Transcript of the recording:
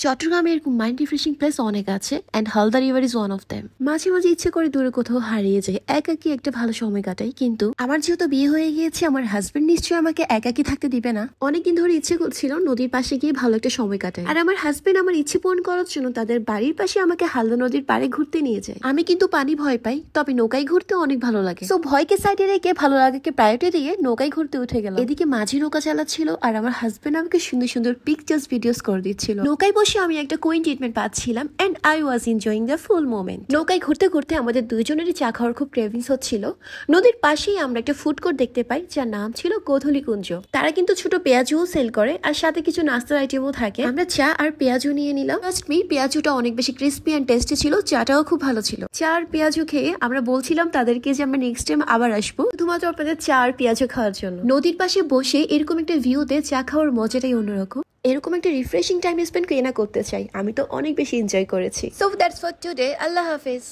চট্টগ্রামে এরকম mind refreshing place অনেক আছে and Halda river is one of them. মাঝে মাঝে ইচ্ছে করে দূরে কোথাও হারিয়ে যায়, একাকি একটা ভালো সময় কাটাই। কিন্তু আমার যেহেতু বিয়ে হয়ে গিয়েছে, আমার হাজবেন্ড নিশ্চয়ই আমাকে একাকি থাকতে দিবে না। অনেকদিন ধরে ইচ্ছে করছিল নদীর পাশে গিয়ে ভালো একটা সময় কাটাই, আর আমার হাজবেন্ড আমার ইচ্ছে পূরণ করার জন্য তাদের বাড়ির পাশে আমাকে হালদা নদীর পাড়ে ঘুরতে নিয়ে যায়। আমি কিন্তু পানি ভয় পাই, তবে নৌকায় ঘুরতে অনেক ভালো লাগে। তো ভয়কে সাইডে রেখে ভালো লাগাকে প্রায়োরিটি দিয়ে নৌকায় ঘুরতে উঠে গেলাম। এদিকে মাঝি নৌকা চালাচ্ছিল আর আমার হাজবেন্ড আমাকে সুন্দর সুন্দর পিকচার্স ভিডিওস করে দিচ্ছিল। নৌকায় বসে আমি একটা কুইন ট্রিটমেন্ট পাচ্ছিলাম and I was enjoying the full moment. নৌকায় ঘুরতে ঘুরতে আমাদের দুইজনেরই চা খাওয়ার খুব ক্রেভিংস হচ্ছিল। নদীর পাশেই আমরা একটা ফুড কোর্ট দেখতে পাই, যার নাম ছিল গোধূলি কুঞ্জ। তারা কিন্তু ছোট পেঁয়াজুও সেল করে আর সাথে কিছু নাস্তার আইটেমও থাকে। আমরা চা আর পেঁয়াজু নিয়ে নিলাম। ট্রাস্ট মি, পেঁয়াজুটা অনেক বেশি ক্রিস্পি এন্ড টেস্টি ছিল, চাটাও খুব ভালো ছিল। চা আর পেঁয়াজু খেয়ে আমরা বলছিলাম তাদেরকে যে আমরা নেক্সট টাইম আবার আসবো শুধুমাত্র আপনাদের চা আর পেঁয়াজু খাওয়ার জন্য। নদীর পাশে বসে এরকম একটা ভিউতে চা খাওয়ার মজাটাই অন্যরকম। এরকম একটা রিফ্রেশিং টাইম স্পেন্ড কে না করতে চাই, আমি তো অনেক বেশি এনজয় করেছি। সো দ্যাটস ফর টুডে, আল্লাহ হাফেজ।